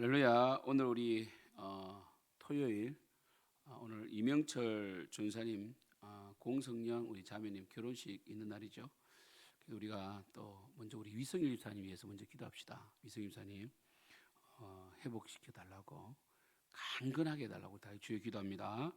할렐루야. 오늘 우리 토요일 오늘 이명철 전사님 공성령 우리 자매님 결혼식 있는 날이죠. 그래서 우리가 또 먼저 우리 위성일 집사님 위해서 먼저 기도합시다. 위성일 집사님 회복시켜 달라고 강건하게 해달라고 다 주여 기도합니다.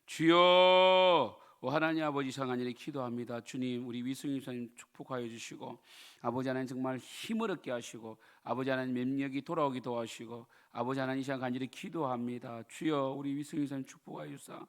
주여 하나님 아버지 상하늘에 기도합니다. 주님 우리 위승희 집사님 축복하여 주시고 아버지 하나님 정말 힘을 얻게 하시고 아버지 하나님 mem력이 돌아오게 도와주시고 아버지 하나님 이 시간 간절히 기도합니다. 주여 우리 위승희 집사님 축복하여 주사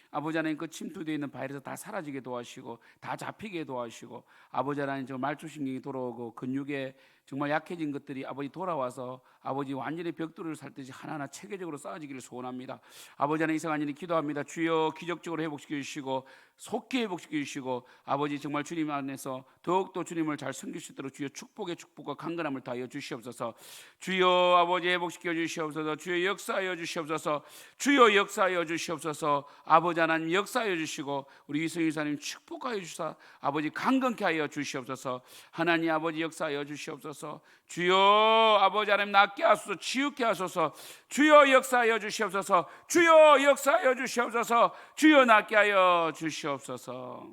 아버지 하나님 그 침투되어 있는 바이러스 다 사라지게 도와주시고 다 잡히게 도와주시고 아버지 하나님 정말 말초신경이 돌아오고 근육에 정말 약해진 것들이 아버지 돌아와서 아버지 완전히 벽돌을 살듯이 하나하나 체계적으로 쌓아지기를 소원합니다. 아버지 하나님 이 시간 간절히 기도합니다. 주여 기적적으로 회복시켜 주시고 속히 회복시켜 주시고 아버지 정말 주님 안에서 더욱더 주님을 잘 섬길 수 있도록 주여 축복의 축복과 강건함을 다하여 주시옵소서. 주여 아버지 회복시켜 주시옵소서. 주여 역사하여 주시옵소서. 주여 역사하여 주시옵소서. 아버지 하나님 역사하여 주시고 우리 이승희 사님 축복하여 주사 아버지 강건케 하여 주시옵소서. 하나님 아버지 역사하여 주시옵소서. 주여 아버지 하나님 낫게 하소서. 치유케 하소서. 주여 역사하여 주시옵소서. 주여 역사하여 주시옵소서. 주여 낫게 하여 주시옵소서.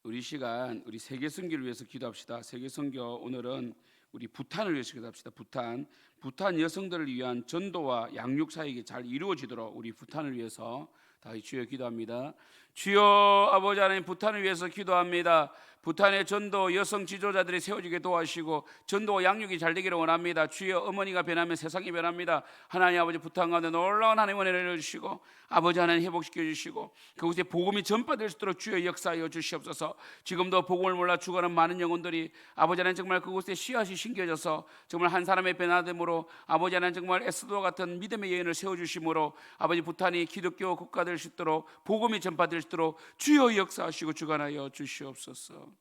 우리 시간 우리 세계 선교를 위해서 기도합시다. 세계 선교 오늘은 우리 부탄을 위해서 기도합시다. 부탄 여성들을 위한 전도와 양육 사역이 잘 이루어지도록 우리 부탄을 위해서 다시 주여 기도합니다. 주여 아버지 하나님 부탄을 위해서 기도합니다. 부탄의 전도 여성 지도자들이 세워지게 도와주시고 전도와 양육이 잘 되기를 원합니다. 주여 어머니가 변하면 세상이 변합니다. 하나님 아버지 부탄 가운데 놀라운 하나님 은혜를 내려주시고 아버지 하나님 회복시켜 주시고 그곳에 복음이 전파될 수 있도록 주여 역사하여 주시옵소서. 지금도 복음을 몰라 죽어가는 많은 영혼들이 아버지 하나님 정말 그곳에 씨앗이 심겨져서 정말 한 사람의 변화됨으로 아버지 하나님 정말 에스더와 같은 믿음의 여인을 세워주심으로 아버지 부탄이 기독교 국가 될 수 있도록 복음이 전파될 수 있도록 주여 역사하시고 주관하여 주시옵소서.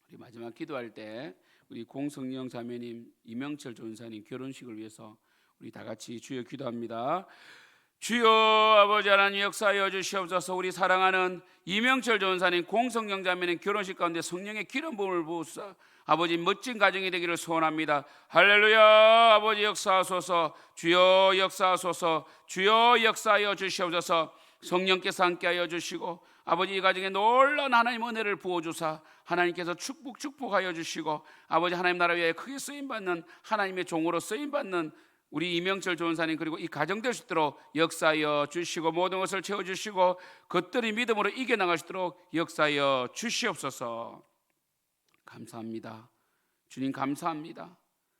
우리 마지막 기도할 때 우리 공성령 자매님 이명철 전사님 결혼식을 위해서 우리 다 같이 주여 기도합니다. 주여 아버지 하나님 역사하여 주시옵소서. 우리 사랑하는 이명철 전사님 공성령 자매님 결혼식 가운데 성령의 기름 부음을 부으사 아버지 멋진 가정이 되기를 소원합니다. 할렐루야. 아버지 역사하소서. 주여 역사하소서. 주여 역사하여 주시옵소서. 성령께서 함께하여 주시고 아버지 이 가정에 놀라운 하나님 은혜를 부어주사 하나님께서 축복하여 주시고 아버지 하나님 나라 위에 크게 쓰임받는 하나님의 종으로 쓰임받는 우리 이명철 전사님 그리고 이 가정 될 수 있도록 역사하여 주시고 모든 것을 채워주시고 그들이 믿음으로 이겨나갈 수 있도록 역사하여 주시옵소서. 감사합니다. 주님 감사합니다.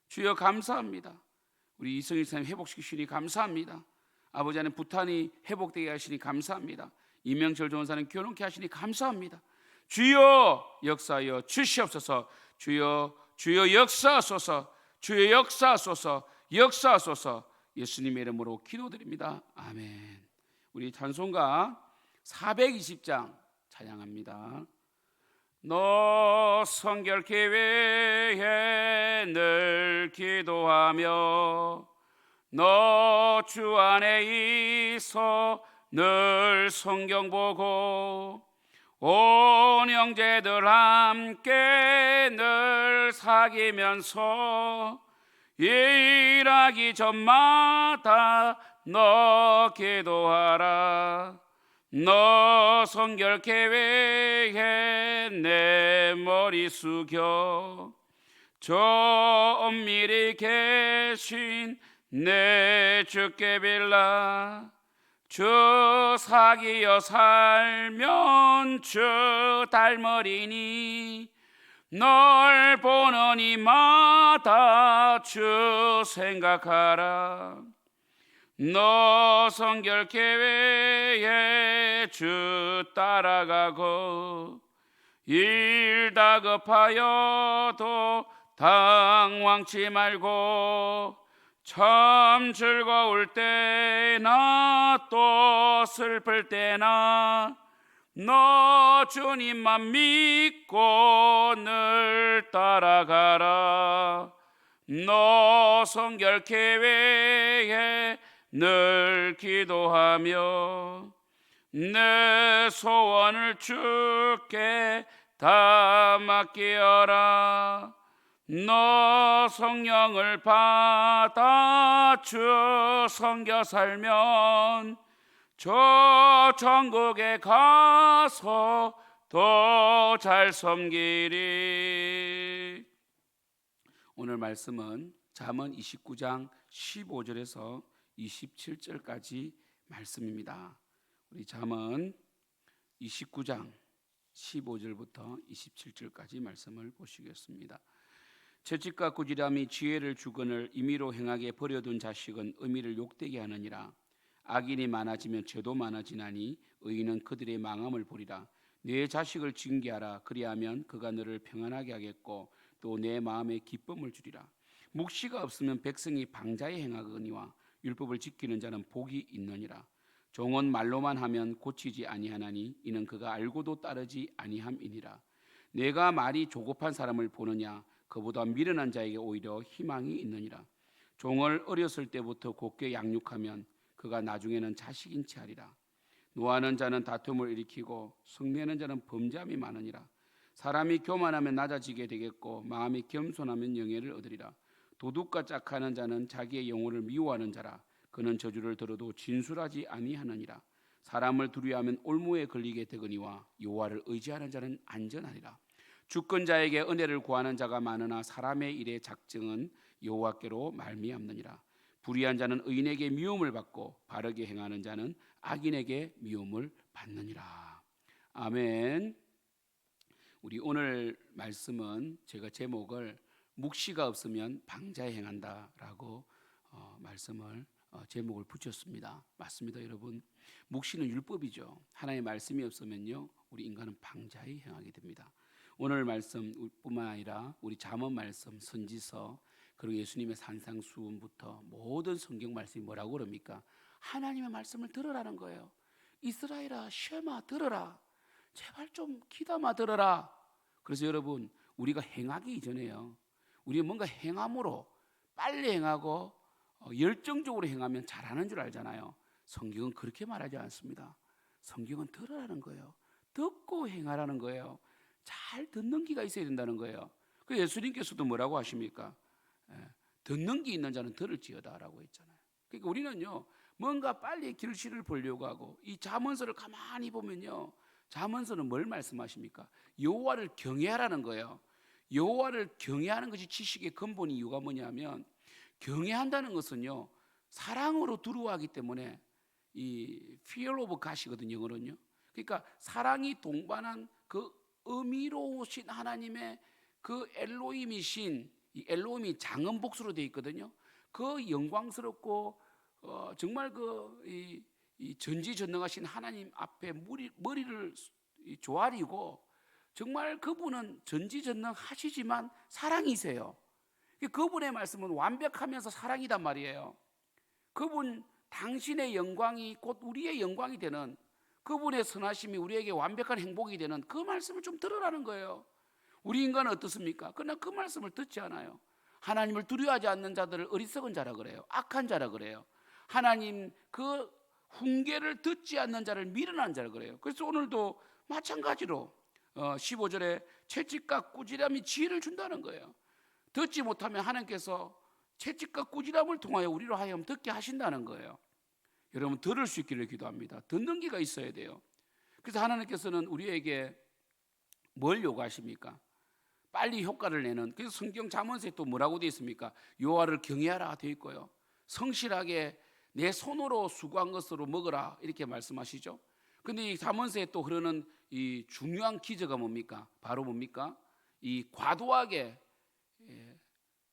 주여 감사합니다. 우리 이승희 선생님 회복시키시니 감사합니다. 아버지 하나님 부탄이 회복되게 하시니 감사합니다. 이명철 전사님 결혼케 하시니 감사합니다. 주여 역사하여 주시옵소서. 주여 역사하소서. 주여 역사하소서. 역사하소서. 예수님의 이름으로 기도드립니다. 아멘. 우리 찬송가 420장 찬양합니다. 너 성결케 위해 늘 기도하며 너 주 안에 있어 늘 성경 보고 온 형제들 함께 늘 사귀면서 일하기 전마다 너 기도하라. 너 성결케 위해 내 머리 숙여 저 엄밀히 계신 내 주께 빌라. 주 사귀어 살면 주 닮으리니 널 보는 이마다 주 생각하라. 너 성결케 위해 주 따라가고 일 다급하여도 당황치 말고 참 즐거울 때나 또 슬플 때나 너 주님만 믿고 늘 따라가라. 너 성결케 위해 늘 기도하며 내 소원을 주께 다 맡기어라. 너 성령을 받아 주 섬겨 살면 저 천국에 가서 더 잘 섬기리. 오늘 말씀은 잠언 29장 15절에서 27절까지 말씀입니다. 우리 잠언 29장 15절부터 27절까지 말씀을 보시겠습니다. 채찍과 꾸지람이 지혜를 주거늘 임의로 행하게 버려둔 자식은 의미를 욕되게 하느니라. 악인이 많아지면 죄도 많아지나니 의인은 그들의 망함을 보리라. 내 자식을 징계하라. 그리하면 그가 너를 평안하게 하겠고 또 내 마음에 기쁨을 주리라. 묵시가 없으면 백성이 방자에 행하거니와 율법을 지키는 자는 복이 있느니라. 종은 말로만 하면 고치지 아니하나니 이는 그가 알고도 따르지 아니함이니라. 내가 말이 조급한 사람을 보느냐. 그보다 미련한 자에게 오히려 희망이 있느니라. 종을 어렸을 때부터 곱게 양육하면 그가 나중에는 자식인 채 하리라. 노하는 자는 다툼을 일으키고 성내는 자는 범죄함이 많으니라. 사람이 교만하면 낮아지게 되겠고 마음이 겸손하면 영예를 얻으리라. 도둑과 짝하는 자는 자기의 영혼을 미워하는 자라. 그는 저주를 들어도 진술하지 아니하느니라. 사람을 두려워하면 올무에 걸리게 되거니와 여호와를 의지하는 자는 안전하리라. 주권자에게 은혜를 구하는 자가 많으나 사람의 일의 작정은 여호와께로 말미암느니라. 불의한 자는 의인에게 미움을 받고 바르게 행하는 자는 악인에게 미움을 받느니라. 아멘. 우리 오늘 말씀은 제가 제목을 묵시가 없으면 방자에 행한다라고 말씀을 제목을 붙였습니다. 맞습니다, 여러분. 묵시는 율법이죠. 하나님의 말씀이 없으면요, 우리 인간은 방자에 행하게 됩니다. 오늘 말씀뿐만 아니라 우리 잠언 말씀, 선지서, 그리고 예수님의 산상수훈부터 모든 성경 말씀이 뭐라고 그럽니까? 하나님의 말씀을 들으라는 거예요. 이스라엘아, 쉐마 들으라. 제발 좀 귀담아 들으라. 그래서 여러분, 우리가 행하기 이전에요, 우리 뭔가 행함으로 빨리 행하고 열정적으로 행하면 잘하는 줄 알잖아요. 성경은 그렇게 말하지 않습니다. 성경은 들으라는 거예요. 듣고 행하라는 거예요. 잘 듣는 귀가 있어야 된다는 거예요. 그 예수님께서도 뭐라고 하십니까? 듣는 귀 있는 자는 들을지어다라고 했잖아요. 그러니까 우리는요, 뭔가 빨리 결실을 보려고 하고, 이 잠언서를 가만히 보면요, 잠언서는 뭘 말씀하십니까? 여호와를 경외하라는 거예요. 여호와를 경외하는 것이 지식의 근본 이유가 뭐냐면, 경외한다는 것은요, 사랑으로 두려워하기 때문에 이 fear of God이거든요, 영어로는요. 그러니까 사랑이 동반한 그 의미로우신 하나님의 그 엘로힘이신, 이 엘로힘이 장음복수로 되어 있거든요. 그 영광스럽고 정말 이 전지전능하신 하나님 앞에 머리를 조아리고, 정말 그분은 전지전능하시지만 사랑이세요. 그분의 말씀은 완벽하면서 사랑이단 말이에요. 그분 당신의 영광이 곧 우리의 영광이 되는, 그분의 선하심이 우리에게 완벽한 행복이 되는 그 말씀을 좀 들으라는 거예요. 우리 인간은 어떻습니까? 그러나 그 말씀을 듣지 않아요. 하나님을 두려워하지 않는 자들을 어리석은 자라 그래요. 악한 자라 그래요. 하나님 그 훈계를 듣지 않는 자를 미련한 자라 그래요. 그래서 오늘도 마찬가지로 15절에 채찍과 꾸지람이 지혜를 준다는 거예요. 듣지 못하면 하나님께서 채찍과 꾸지람을 통하여 우리로 하여금 듣게 하신다는 거예요. 여러분, 들을 수 있기를 기도합니다. 듣는 귀가 있어야 돼요. 그래서 하나님께서는 우리에게 뭘 요구하십니까? 빨리 효과를 내는. 그래서 성경 잠언서에 또 뭐라고 되어 있습니까? 여호와를 경외하라 되어 있고요, 성실하게 내 손으로 수고한 것으로 먹으라 이렇게 말씀하시죠. 그런데 이 잠언서에 또 흐르는 이 중요한 기저가 뭡니까? 바로 뭡니까? 이 과도하게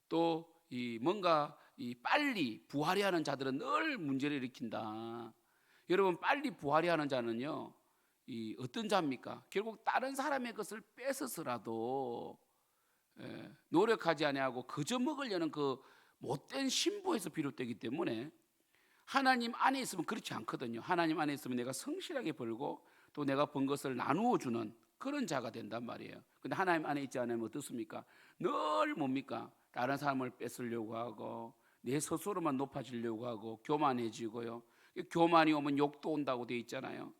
또 이 뭔가 이 빨리 부하려 하는 자들은 늘 문제를 일으킨다. 여러분, 빨리 부하려 하는 자는요, 이 어떤 자입니까? 결국 다른 사람의 것을 뺏어서라도 노력하지 아니하고 그저 먹으려는 그 못된 신부에서 비롯되기 때문에, 하나님 안에 있으면 그렇지 않거든요. 하나님 안에 있으면 내가 성실하게 벌고 또 내가 번 것을 나누어 주는 그런 자가 된단 말이에요. 근데 하나님 안에 있지 않으면 어떻습니까? 늘 뭡니까? 다른 사람을 뺏으려고 하고 내 스스로만 높아지려고 하고 교만해지고요. 교만이 오면 욕도 온다고 되어 있잖아요.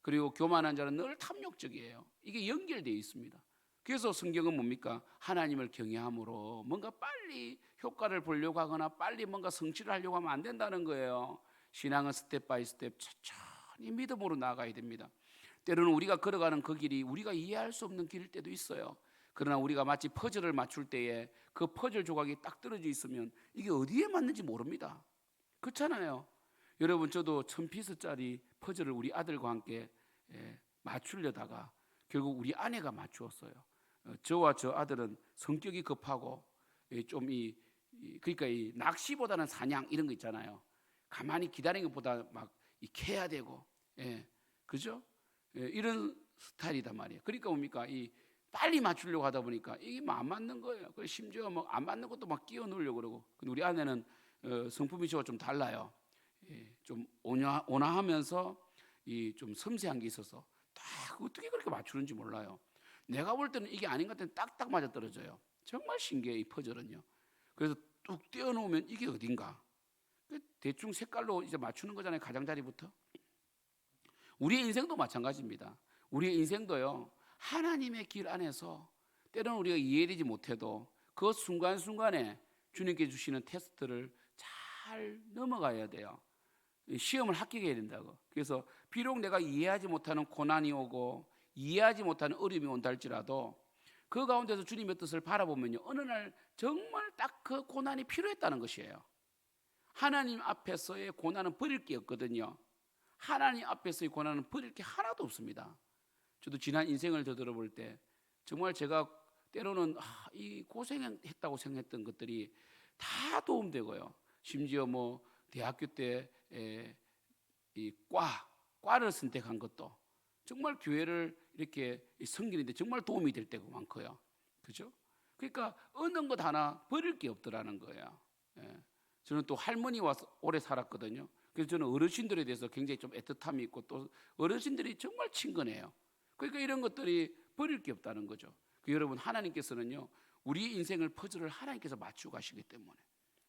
그리고 교만한 자는 늘 탐욕적이에요. 이게 연결되어 있습니다. 그래서 성경은 뭡니까? 하나님을 경외함으로 뭔가 빨리 효과를 보려고 하거나 빨리 뭔가 성취를 하려고 하면 안 된다는 거예요. 신앙은 스텝 바이 스텝 천천히 믿음으로 나아가야 됩니다. 때로는 우리가 걸어가는 그 길이 우리가 이해할 수 없는 길일 때도 있어요. 그러나 우리가 마치 퍼즐을 맞출 때에 그 퍼즐 조각이 딱 떨어져 있으면 이게 어디에 맞는지 모릅니다. 그렇잖아요. 여러분, 저도 1000피스짜리 퍼즐을 우리 아들과 함께 맞추려다가 결국 우리 아내가 맞추었어요. 저와 저 아들은 성격이 급하고 좀 그러니까 이 낚시보다는 사냥 이런 거 있잖아요. 가만히 기다리는 것보다 막 캐야 되고, 그죠? 이런 스타일이단 말이에요. 그러니까 뭡니까? 이 빨리 맞추려고 하다 보니까 이게 뭐 안 맞는 거예요. 심지어 뭐 안 맞는 것도 막 끼워 넣으려고 그러고. 근데 우리 아내는 성품이 저와 좀 달라요. 좀 온화하면서 좀 섬세한 게 있어서 딱 어떻게 그렇게 맞추는지 몰라요. 내가 볼 때는 이게 아닌 것 같은데 딱딱 맞아 떨어져요. 정말 신기해, 이 퍼즐은요. 그래서 뚝 떼어놓으면 이게 어딘가. 대충 색깔로 이제 맞추는 거잖아요. 가장자리부터. 우리의 인생도 마찬가지입니다. 우리의 인생도요, 하나님의 길 안에서 때로는 우리가 이해되지 못해도 그 순간순간에 주님께 주시는 테스트를 잘 넘어가야 돼요. 시험을 합격해야 된다고. 그래서 비록 내가 이해하지 못하는 고난이 오고 이해하지 못하는 어려움이 온다 할지라도 그 가운데서 주님의 뜻을 바라보면요, 어느 날 정말 딱 그 고난이 필요했다는 것이에요. 하나님 앞에서의 고난은 버릴 게 없거든요. 하나님 앞에서의 고난은 버릴 게 하나도 없습니다. 저도 지난 인생을 되돌아볼 때 정말 제가 때로는 이 고생했다고 생각했던 것들이 다 도움되고요. 심지어 뭐 대학교 때 이 과를 선택한 것도 정말 교회를 이렇게 섬기는데 정말 도움이 될 때가 많고요. 그죠? 그러니까 얻는 것 하나 버릴 게 없더라는 거예요. 저는 또 할머니와 오래 살았거든요. 그래서 저는 어르신들에 대해서 굉장히 좀 애틋함이 있고 또 어르신들이 정말 친근해요. 그러니까 이런 것들이 버릴 게 없다는 거죠. 여러분, 하나님께서는요, 우리 인생을 퍼즐을 하나님께서 맞추고 가시기 때문에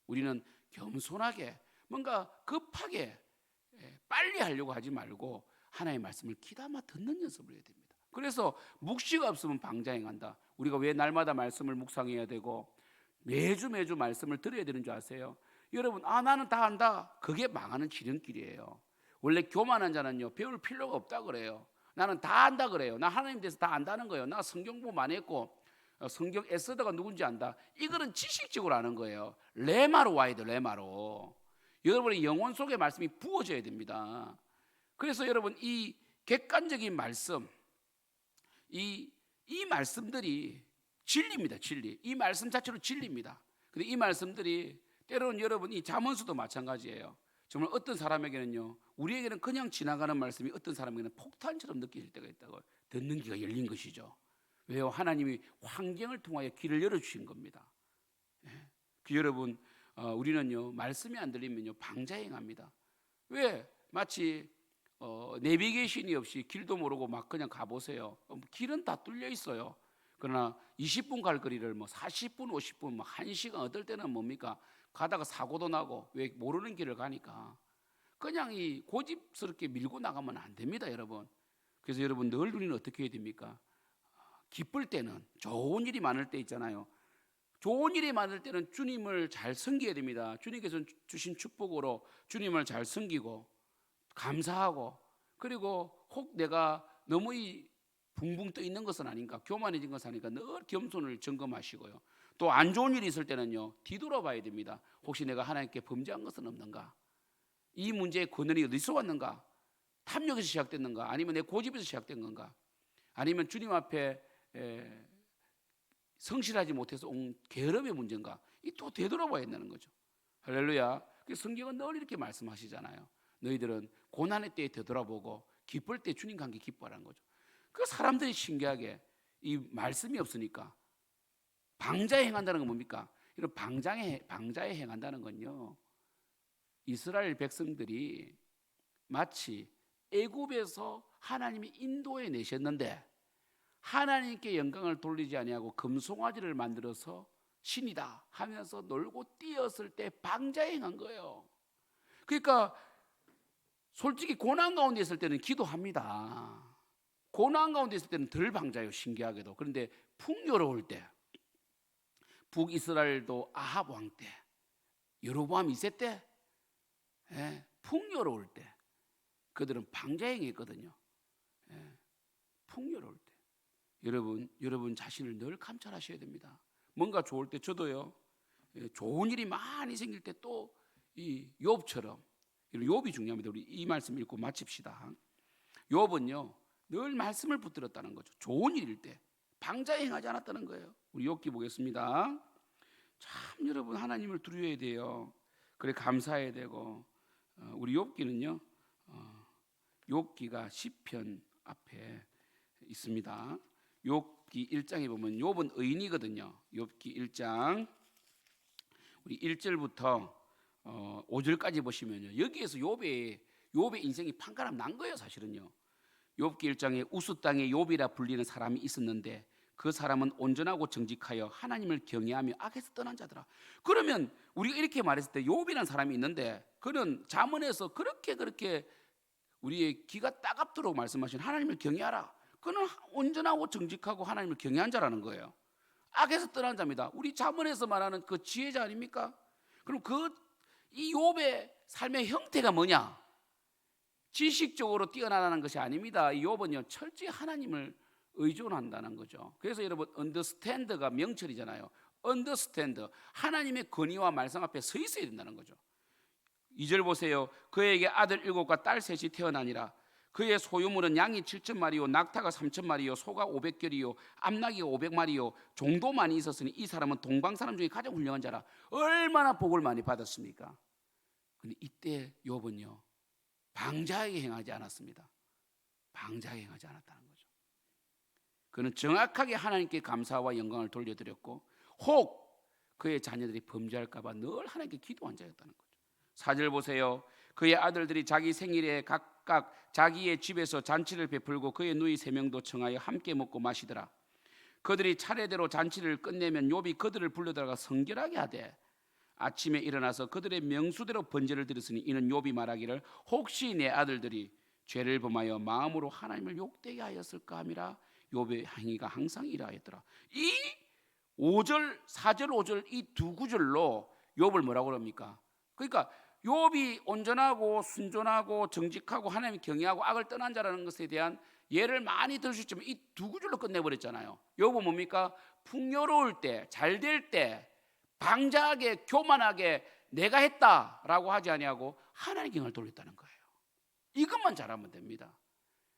우리는 겸손하게 뭔가 급하게 빨리 하려고 하지 말고 하나님의 말씀을 귀담아 듣는 연습을 해야 됩니다. 그래서 묵시가 없으면 방자행한다. 우리가 왜 날마다 말씀을 묵상해야 되고 매주 말씀을 들어야 되는 줄 아세요? 여러분, 나는 다 안다. 그게 망하는 지름길이에요. 원래 교만한 자는요, 배울 필요가 없다 그래요. 나는 다 안다 그래요. 나 하나님 대해서 다 안다는 거예요. 나 성경 공부 많이 했고 성경 에스더가 누군지 안다. 이거는 지식적으로 아는 거예요. 레마로 와야 돼. 레마로. 여러분의 영혼 속에 말씀이 부어져야 됩니다. 그래서 여러분, 이 객관적인 말씀, 이 말씀들이 진리입니다. 진리. 이 말씀 자체로 진리입니다. 근데 이 말씀들이 때로는 여러분, 이 잠언수도 마찬가지예요. 정말 어떤 사람에게는요, 우리에게는 그냥 지나가는 말씀이 어떤 사람에게는 폭탄처럼 느껴질 때가 있다고. 듣는 귀가 열린 것이죠. 왜요? 하나님이 환경을 통하여 길을 열어주신 겁니다. 여러분, 우리는요, 말씀이 안 들리면요, 방자행합니다. 왜? 마치 내비게이션이 없이 길도 모르고 막 그냥 가보세요. 길은 다 뚫려 있어요. 그러나 20분 갈 거리를 뭐 40분, 50분, 뭐 1시간, 어떨 때는 뭡니까? 가다가 사고도 나고, 왜? 모르는 길을 가니까. 그냥 이 고집스럽게 밀고 나가면 안 됩니다, 여러분. 그래서 여러분, 늘 우리는 어떻게 해야 됩니까? 기쁠 때는, 좋은 일이 많을 때 있잖아요. 좋은 일이 많을 때는 주님을 잘 섬겨야 됩니다. 주님께서 주신 축복으로 주님을 잘 섬기고 감사하고, 그리고 혹 내가 너무 붕붕 떠 있는 것은 아닌가, 교만해진 것은 아닌가 늘 겸손을 점검하시고요. 또 안 좋은 일이 있을 때는요, 뒤돌아봐야 됩니다. 혹시 내가 하나님께 범죄한 것은 없는가? 이 문제의 근원이 어디서 왔는가? 탐욕에서 시작됐는가? 아니면 내 고집에서 시작된 건가? 아니면 주님 앞에 성실하지 못해서 온 게으름의 문제인가? 이 또 되돌아봐야 된다는 거죠. 할렐루야. 성경은 늘 이렇게 말씀하시잖아요. 너희들은 고난의 때에 되돌아보고 기쁠 때 주님과 함께 기뻐하라는 거죠. 그 사람들이 신기하게 이 말씀이 없으니까 방자에 행한다는 건 뭡니까? 이런 방자에 행한다는 건요, 이스라엘 백성들이 마치 애굽에서 하나님이 인도해 내셨는데 하나님께 영광을 돌리지 아니하고 금송아지를 만들어서 신이다 하면서 놀고 뛰었을 때 방자에 행한 거예요. 그러니까 솔직히 고난 가운데 있을 때는 기도합니다. 고난 가운데 있을 때는 덜 방자예요, 신기하게도. 그런데 풍요로울 때, 북이스라엘도 아합 왕 때, 여로보암 2세 때, 풍요로울 때 그들은 방자행했거든요. 풍요로울 때 여러분 자신을 늘 감찰하셔야 됩니다. 뭔가 좋을 때 저도요, 좋은 일이 많이 생길 때 또 이 욥처럼, 욥이 중요합니다. 우리 이 말씀 읽고 마칩시다. 욥은요 늘 말씀을 붙들었다는 거죠. 좋은 일일 때 방자행하지 않았다는 거예요. 우리 욥기 보겠습니다. 참 여러분 하나님을 두려워야 돼요. 그래 감사해야 되고, 우리 욥기는요, 욥기가 시편 앞에 있습니다. 욥기 1장에 보면 욥은 의인이거든요. 욥기 1장 우리 1절부터 5절까지 보시면요, 여기에서 욥의 인생이 판가름 난 거예요. 사실은요, 욥기 1장에 우스 땅에 욥이라 불리는 사람이 있었는데 그 사람은 온전하고 정직하여 하나님을 경외하며 악에서 떠난 자더라. 그러면 우리가 이렇게 말했을 때 욥이라는 사람이 있는데 그는 잠언에서 그렇게 우리의 귀가 따갑도록 말씀하신 하나님을 경외하라. 그는 온전하고 정직하고 하나님을 경외한 자라는 거예요. 악에서 떠난 자입니다. 우리 잠언에서 말하는 그 지혜자 아닙니까? 그럼 이 욥의 삶의 형태가 뭐냐? 지식적으로 뛰어나다는 것이 아닙니다. 이 욥은요 철저히 하나님을 의존한다는 거죠. 그래서 여러분 understand가 명철이잖아요. understand, 하나님의 권위와 말씀 앞에 서 있어야 된다는 거죠. 2절 보세요. 그에게 아들 7과 딸 3이 태어나니라. 그의 소유물은 양이 7,000마리요 낙타가 3,000마리요 소가 500결이요 암나귀가 500마리요 종도 많이 있었으니 이 사람은 동방 사람 중에 가장 훌륭한 자라. 얼마나 복을 많이 받았습니까? 근데 이때 욥은요 방자하게 행하지 않았습니다. 방자하게 행하지 않았다는 거죠. 그는 정확하게 하나님께 감사와 영광을 돌려드렸고 혹 그의 자녀들이 범죄할까 봐 늘 하나님께 기도한 자였다는 거죠. 4절 보세요. 그의 아들들이 자기 생일에 각각 자기의 집에서 잔치를 베풀고 그의 누이 3명도 청하여 함께 먹고 마시더라. 그들이 차례대로 잔치를 끝내면 욥이 그들을 불러다가 성결하게 하되 아침에 일어나서 그들의 명수대로 번제를 드렸으니 이는 욥이 말하기를 혹시 내 아들들이 죄를 범하여 마음으로 하나님을 욕되게 하였을까 함이라. 욥의 행위가 항상 이러하였더라. 이 5절, 4절, 5절 이 두 구절로 욥을 뭐라고 그럽니까? 그러니까 욥이 온전하고 순전하고 정직하고 하나님 경외하고 악을 떠난 자라는 것에 대한 예를 많이 들 수 있지만 이 두 구절로 끝내버렸잖아요. 욥은 뭡니까? 풍요로울 때, 잘 될 때 방자하게 교만하게 내가 했다라고 하지 아니하고 하나님 경을 돌렸다는 거예요. 이것만 잘하면 됩니다.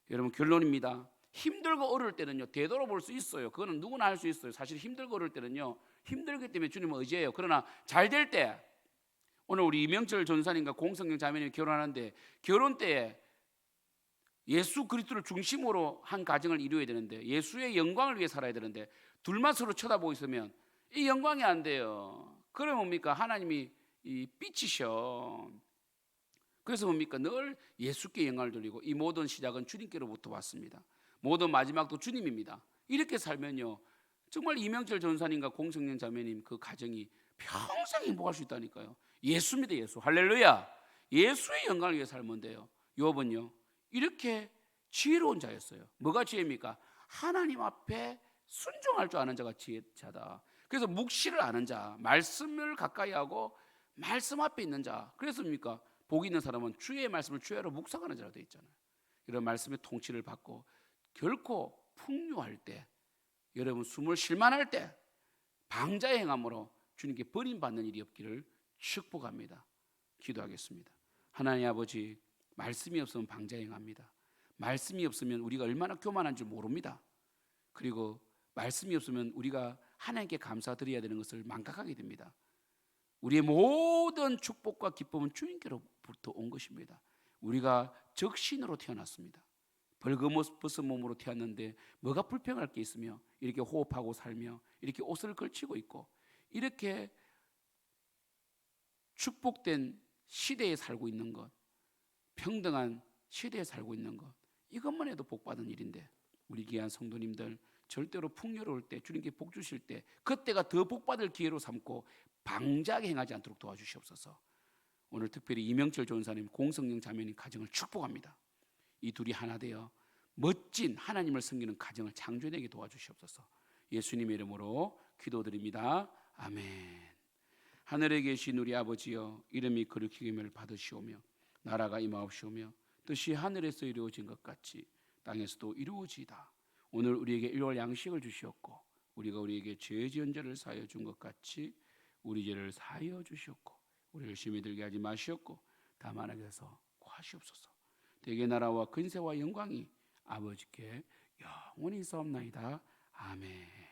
여러분 결론입니다. 힘들고 어려울 때는요 되돌아볼 수 있어요. 그거는 누구나 할 수 있어요. 사실 힘들고 어려울 때는요 힘들기 때문에 주님을 의지해요. 그러나 잘 될 때, 오늘 우리 이명철 전사님과 공성경 자매님이 결혼하는데 결혼 때에 예수 그리스도를 중심으로 한 가정을 이루어야 되는데 예수의 영광을 위해 살아야 되는데 둘만 서로 쳐다보고 있으면 이 영광이 안 돼요. 그러면 뭡니까? 하나님이 삐치셔. 그래서 뭡니까? 늘 예수께 영광을 돌리고 이 모든 시작은 주님께로부터 왔습니다. 모든 마지막도 주님입니다. 이렇게 살면요 정말 이명철 전사님과 공성령 자매님 그 가정이 평생 행복할 수 있다니까요. 예수입니다. 예수. 할렐루야. 예수의 영광을 위해 살면 돼요. 욥은요 이렇게 지혜로운 자였어요. 뭐가 지혜입니까? 하나님 앞에 순종할 줄 아는 자가 지혜자다. 그래서 묵시를 아는 자, 말씀을 가까이 하고 말씀 앞에 있는 자. 그래서 뭡니까? 복 있는 사람은 주의 말씀을 주야로 묵상하는 자로 되어 있잖아요. 이런 말씀의 통치를 받고 결코 풍요할 때, 여러분 숨을 쉴만할 때 방자의 행함으로 주님께 버림받는 일이 없기를 축복합니다. 기도하겠습니다. 하나님 아버지, 말씀이 없으면 방자의 행합니다. 말씀이 없으면 우리가 얼마나 교만한지 모릅니다. 그리고 말씀이 없으면 우리가 하나님께 감사드려야 되는 것을 망각하게 됩니다. 우리의 모든 축복과 기쁨은 주님께로부터 온 것입니다. 우리가 적신으로 태어났습니다. 벌거벗은 몸으로 태어났는데 뭐가 불평할 게 있으며 이렇게 호흡하고 살며 이렇게 옷을 걸치고 있고 이렇게 축복된 시대에 살고 있는 것, 평등한 시대에 살고 있는 것, 이것만 해도 복받은 일인데 우리 귀한 성도님들 절대로 풍요로울 때 주님께 복 주실 때 그때가 더 복받을 기회로 삼고 방자하게 행하지 않도록 도와주시옵소서. 오늘 특별히 이명철 전사님, 공성령 자매님 가정을 축복합니다. 이 둘이 하나 되어 멋진 하나님을 섬기는 가정을 창조되게 도와주시옵소서. 예수님의 이름으로 기도드립니다. 아멘. 하늘에 계신 우리 아버지여, 이름이 거룩히 여김을 받으시오며 나라가 임하옵시오며 뜻이 하늘에서 이루어진 것 같이 땅에서도 이루어지이다. 오늘 우리에게 일월 양식을 주시옵고 우리가 우리에게 죄 지은 자를 사하여 준 것 같이 우리 죄를 사하여 주시옵고 우리를 열심히 들게 하지 마시옵고 다만 하게서 구하시옵소서. 대개 나라와 근세와 영광이 아버지께 영원히 있사옵나이다. 아멘.